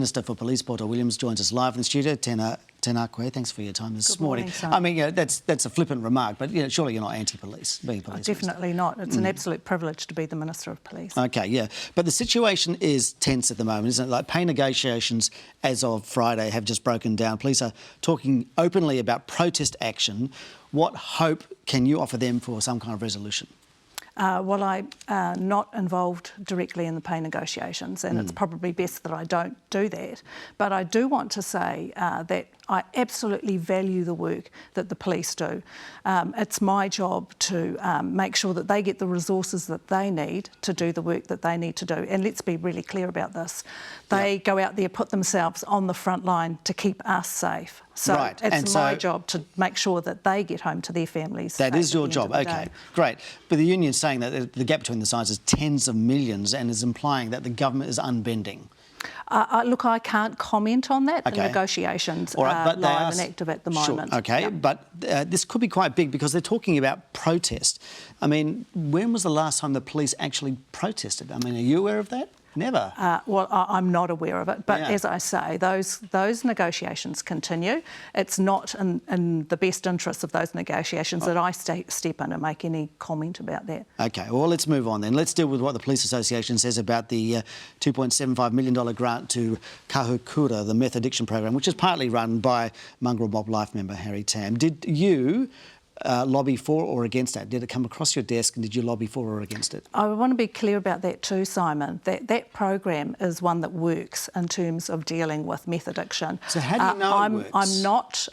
Minister for Police, Poto Williams, joins us live in the studio. Tēnā koe, thanks for your time this morning. Simon. I mean, that's a flippant remark, but surely you're not anti-police, being police Definitely not. It's an absolute privilege to be the Minister of Police. OK, yeah. But the situation is tense at the moment, isn't it? Like, pay negotiations as of Friday have just broken down. Police are talking openly about protest action. What hope can you offer them for some kind of resolution? Well, I'm not involved directly in the pay negotiations, and it's probably best that I don't do that. But I do want to say that I absolutely value the work that the police do. It's my job to make sure that they get the resources that they need to do the work that they need to do. And let's be really clear about this. They go out there, put themselves on the front line to keep us safe. So it's my job to make sure that they get home to their families. That is your job, OK, great. But the union's saying that the gap between the sides is tens of millions and is implying that the government is unbending. Look, I can't comment on that. The negotiations are live and active at the moment. Sure, OK, but this could be quite big because they're talking about protest. I mean, when was the last time the police actually protested? I mean, are you aware of that? Never. Well, I'm not aware of it, but as I say, those negotiations continue. It's not in the best interests of those negotiations that I step in and make any comment about that. OK, well, let's move on then. Let's deal with what the Police Association says about the $2.75 million grant to Kahukura, the meth addiction program, which is partly run by Mongrel Mob Life member Harry Tam. Did you lobby for or against that? Did it come across your desk and did you lobby for or against it? I want to be clear about that too, Simon. That program is one that works in terms of dealing with meth addiction. So how do you know it works? I'm not,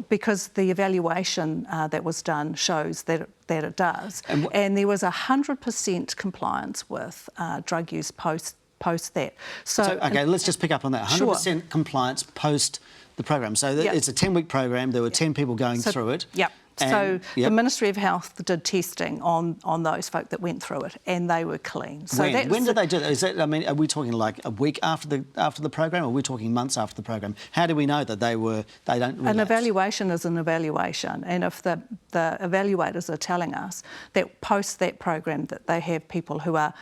because the evaluation that was done shows that it does. And there was 100% compliance with drug use post that. So OK, let's just pick up on that. 100% compliance post the program. So it's a 10-week program. There were 10 people going through it. Yep. So the Ministry of Health did testing on those folk that went through it, and they were clean. So when did they do that? Is that, I mean, are we talking like a week after the program, or are we talking months after the program? How do we know that they don't relapse? An evaluation is an evaluation, and if the evaluators are telling us that post that program that they have people who are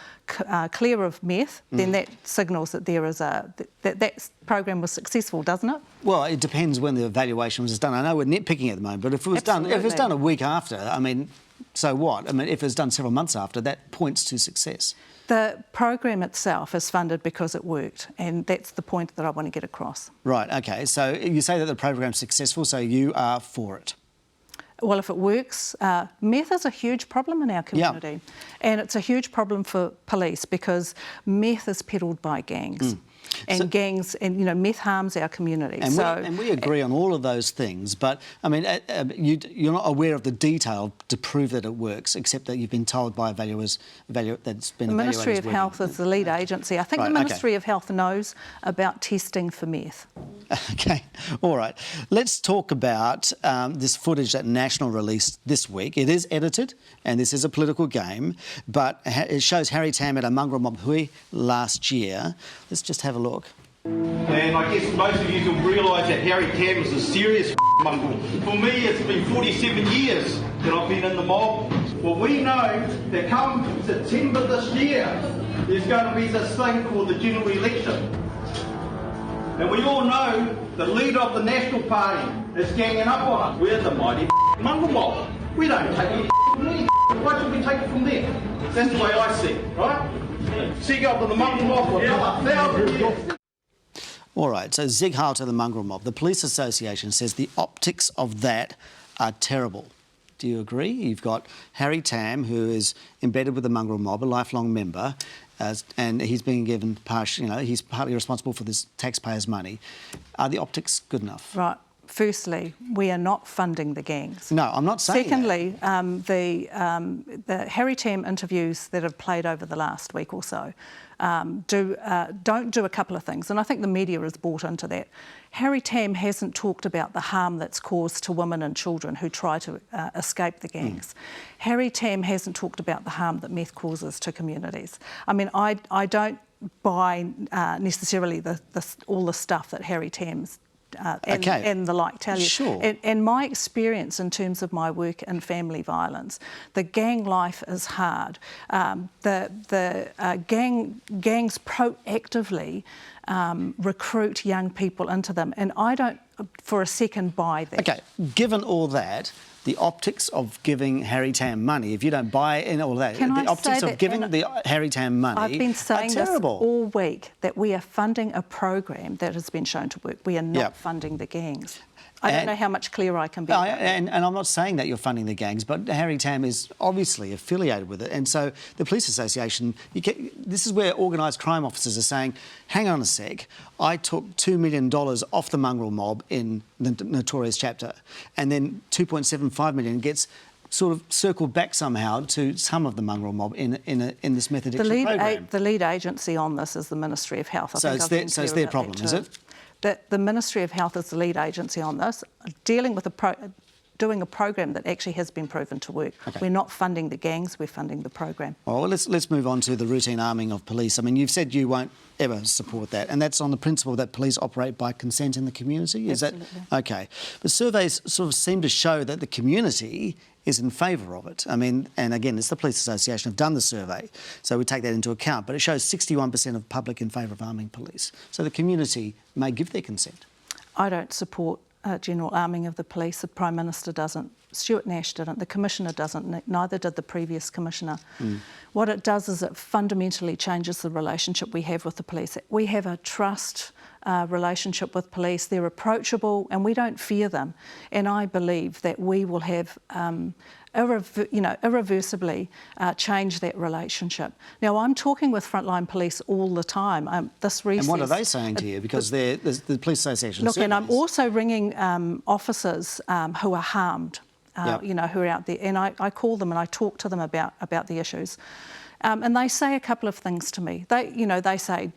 clear of meth, then that signals that there is that program was successful, doesn't it? Well, it depends when the evaluation was done. I know we're nitpicking at the moment, but if it was done a week after, I mean, so what? I mean, if it was done several months after, that points to success. The program itself is funded because it worked, and that's the point that I want to get across. Right, OK. So you say that the program's successful, so you are for it. Well, if it works, meth is a huge problem in our community, and it's a huge problem for police because meth is peddled by gangs. And gangs, and meth harms our community. And we agree on all of those things, but I mean, you're not aware of the detail to prove that it works, except that you've been told by evaluators that's been. The Ministry of Health is the lead agency. I think the Ministry of Health knows about testing for meth. OK, all right. Let's talk about this footage that National released this week. It is edited, and this is a political game, but it shows Harry Tam at a Mongrel Mob hui last year. Let's just have a look. And I guess most of you will realise that Harry Tam is a serious mongrel. For me, it's been 47 years that I've been in the mob. Well, we know that come September this year, there's going to be this thing called the general election. And we all know the leader of the National Party is ganging up on us. We're the mighty mongrel mob. We don't take any from there. Why should we take it from there? That's the way I see it, right? Sig up to the mongrel mob for 1,000 years. All right, so zig heil to the mongrel mob. The Police Association says the optics of that are terrible. Do you agree? You've got Harry Tam, who is embedded with the mongrel mob, a lifelong member, and he's being given he's partly responsible for this taxpayers' money. Are the optics good enough? Right. Firstly, we are not funding the gangs. No, I'm not saying Secondly, the Harry Tam interviews that have played over the last week or so don't do a couple of things, and I think the media has bought into that. Harry Tam hasn't talked about the harm that's caused to women and children who try to escape the gangs. Harry Tam hasn't talked about the harm that meth causes to communities. I mean, I don't buy necessarily all the stuff that Harry Tam's and the like tell you. Sure. And my experience in terms of my work in family violence, the gang life is hard. Gangs proactively recruit young people into them, and I don't for a second buy that. Okay, given all that, the optics of giving Harry Tam money, if you don't buy in all that, the optics of giving the Harry Tam money I've been saying are terrible. This all week, that we are funding a program that has been shown to work. We are not funding the gangs. I don't know how much clearer I can be. And I'm not saying that you're funding the gangs, but Harry Tam is obviously affiliated with it. And so the Police Association, this is where organised crime officers are saying, hang on a sec, I took $2 million off the mongrel mob in the Notorious chapter, and then $2.75 million gets sort of circled back somehow to some of the mongrel mob in this meth addiction program. The lead agency on this is the Ministry of Health. So it's their problem, is it? That the Ministry of Health is the lead agency on this, dealing with doing a program that actually has been proven to work. Okay. We're not funding the gangs, we're funding the program. Well, let's move on to the routine arming of police. I mean, you've said you won't ever support that, and that's on the principle that police operate by consent in the community. Is Absolutely. that okay? But surveys sort of seem to show that the community is in favour of it. I mean, and again, it's the Police Association have done the survey, so we take that into account. But it shows 61% of public in favour of arming police. So the community may give their consent. I don't support general arming of the police. The Prime Minister doesn't. Stuart Nash didn't. The Commissioner doesn't. Neither did the previous Commissioner. What it does is it fundamentally changes the relationship we have with the police. We have a trust relationship with police. They're approachable and we don't fear them. And I believe that we will have irreversibly change that relationship. Now, I'm talking with frontline police all the time. This recess, and what are they saying to you? Because the Police Association look, surveys. And I'm also ringing officers who are harmed, who are out there, and I call them and I talk to them about the issues. And they say a couple of things to me. They say,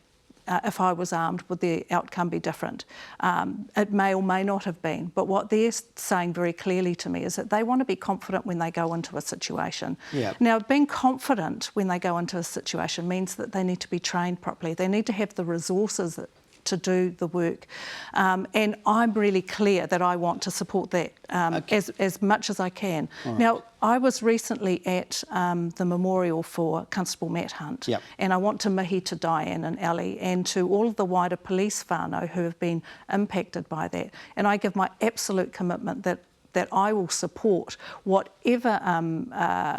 if I was armed, would the outcome be different? It may or may not have been, but what they're saying very clearly to me is that they want to be confident when they go into a situation. Yeah. Now, being confident when they go into a situation means that they need to be trained properly. They need to have the resources to do the work. And I'm really clear that I want to support that as much as I can. Right. Now, I was recently at the memorial for Constable Matt Hunt, and I want to mihi to Diane and Ellie and to all of the wider police whānau who have been impacted by that. And I give my absolute commitment that I will support whatever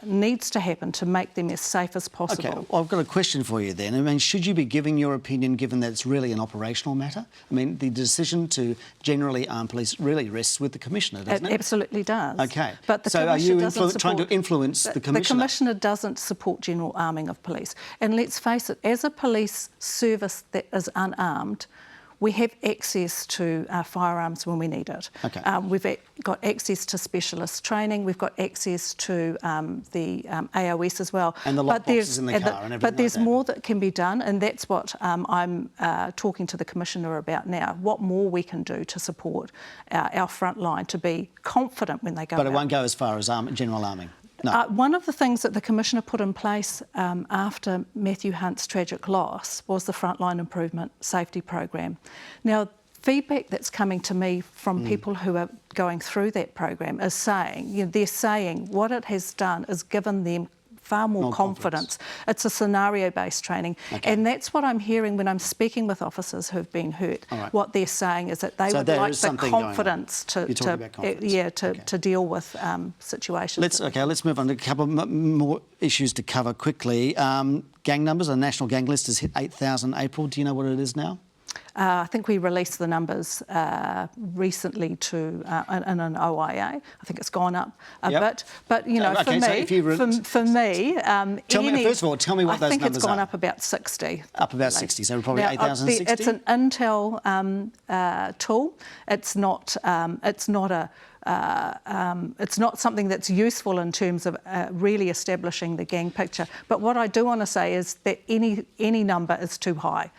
needs to happen to make them as safe as possible. Okay, well, I've got a question for you then. I mean, should you be giving your opinion given that it's really an operational matter? I mean, the decision to generally arm police really rests with the Commissioner, doesn't it? It absolutely does. Okay. But the so are you Commissioner trying to influence the Commissioner? The Commissioner doesn't support general arming of police. And let's face it, as a police service that is unarmed, we have access to firearms when we need it. Okay. We've got access to specialist training. We've got access to the AOS as well. And the lockboxes in the car and everything. But there's like that. more that can be done, and that's what I'm talking to the Commissioner about now. What more we can do to support our front line to be confident when they go out. But it won't go as far as general arming? No. One of the things that the Commissioner put in place after Matthew Hunt's tragic loss was the Frontline Improvement Safety Program. Now, feedback that's coming to me from people who are going through that program is saying, they're saying what it has done is given them far more confidence. It's a scenario-based training. Okay. And that's what I'm hearing when I'm speaking with officers who've been hurt. Right. What they're saying is that they would like the confidence to deal with situations. Let's move on to a couple more issues to cover quickly. Gang numbers, a national gang list has hit 8,000 April. Do you know what it is now? I think we released the numbers recently in an OIA. I think it's gone up a bit. But, for me... First of all, tell me what those numbers are. I think it's gone up about 60. Up about 60, so probably 8,060? It's an intel tool. It's not something that's useful in terms of really establishing the gang picture. But what I do want to say is that any number is too high.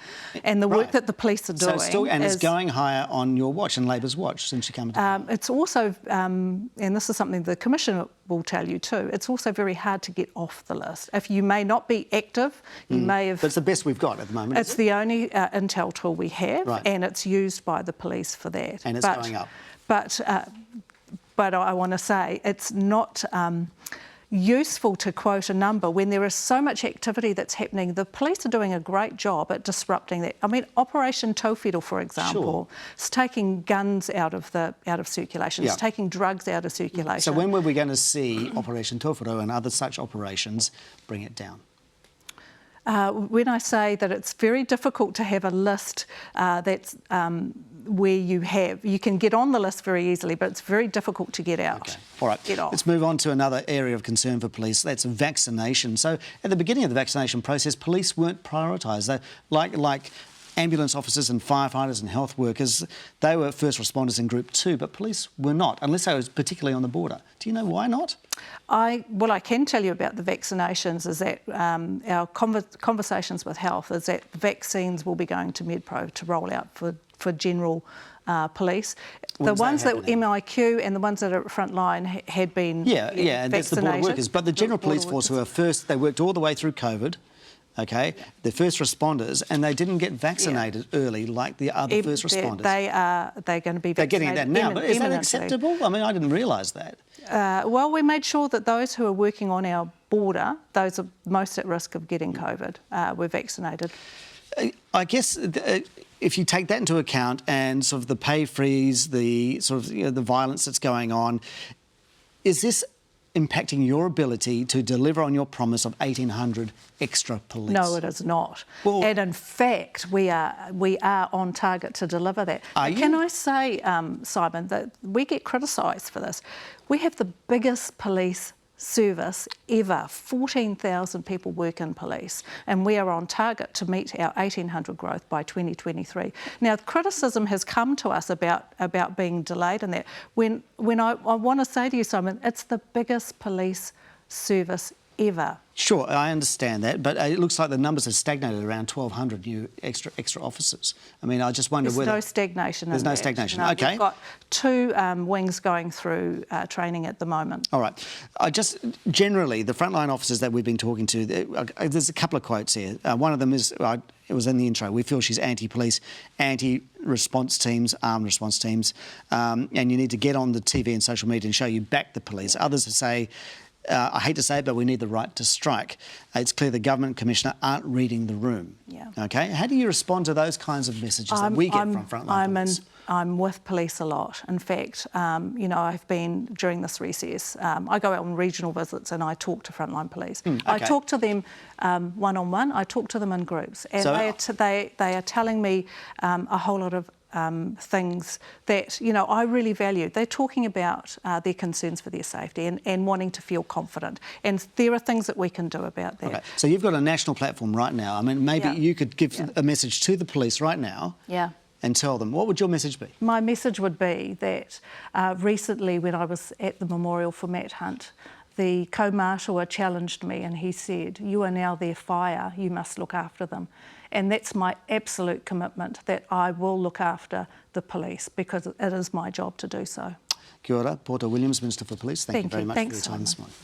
And the work that the police police are doing. It's going higher on your watch and Labor's watch since you came into power. It's also, and this is something the Commission will tell you too, it's also very hard to get off the list. If you may not be active, you may have... But it's the best we've got at the moment, It's the only intel tool we have, right. and it's used by the police for that. And it's going up. But I want to say it's not useful to quote a number when there is so much activity that's happening. The police are doing a great job at disrupting that. I mean, Operation Tauwhito, for example, is taking guns out of circulation. It's taking drugs out of circulation. So when were we going to see Operation Tauwhito and other such operations bring it down? When I say that it's very difficult to have a list that's where you can get on the list very easily, but it's very difficult to get out. Okay. All right. Get off. Let's move on to another area of concern for police. That's vaccination. So at the beginning of the vaccination process, police weren't prioritised. Like ambulance officers and firefighters and health workers, they were first responders in Group 2, but police were not, unless they were particularly on the border. Do you know why not? What I can tell you about the vaccinations is that our conversations with health is that vaccines will be going to MedPro to roll out for general police. The ones that MIQ and the ones that are at frontline had been and that's the border workers. But the general police force who are first, they worked all the way through COVID. Okay, they're first responders, and they didn't get vaccinated early like the other first responders. They're going to be vaccinated. They're getting that now, but is that acceptable? I mean, I didn't realise that. Well, we made sure that those who are working on our border, those are most at risk of getting COVID, were vaccinated. I guess if you take that into account and sort of the pay freeze, the sort of the violence that's going on, is this impacting your ability to deliver on your promise of 1,800 extra police? No, it is not. Well, and in fact, we are on target to deliver that. Can I say, Simon, that we get criticised for this. We have the biggest police service ever. 14,000 people work in police, and we are on target to meet our 1,800 growth by 2023. Now, criticism has come to us about being delayed in that. When I want to say to you, Simon, it's the biggest police service ever. Sure, I understand that, but it looks like the numbers have stagnated around 1,200 new extra officers. I mean, I just wonder whether... There's no stagnation. There's no stagnation, no, OK. We've got 2 wings going through training at the moment. All right. Generally, the frontline officers that we've been talking to, there's a couple of quotes here. One of them is, it was in the intro, we feel she's anti-police, anti-response teams, armed response teams, and you need to get on the TV and social media and show you back the police. Others say... I hate to say it, but we need the right to strike. It's clear the government commissioner aren't reading the room. Yeah. Okay. How do you respond to those kinds of messages that we get from frontline police? I'm with police a lot. In fact, I've been during this recess. I go out on regional visits and I talk to frontline police. Okay. I talk to them one-on-one. I talk to them in groups, and they are telling me a whole lot of things that I really value. They're talking about their concerns for their safety and wanting to feel confident. And there are things that we can do about that. Okay. So you've got a national platform right now. I mean, maybe you could give a message to the police right now. Yeah. And tell them. What would your message be? My message would be that recently, when I was at the memorial for Matt Hunt, the co-marshal challenged me and he said, "You are now their fire. You must look after them." And that's my absolute commitment, that I will look after the police because it is my job to do so. Kia ora, Poto Williams, Minister for Police. Thank you very much for your time this morning.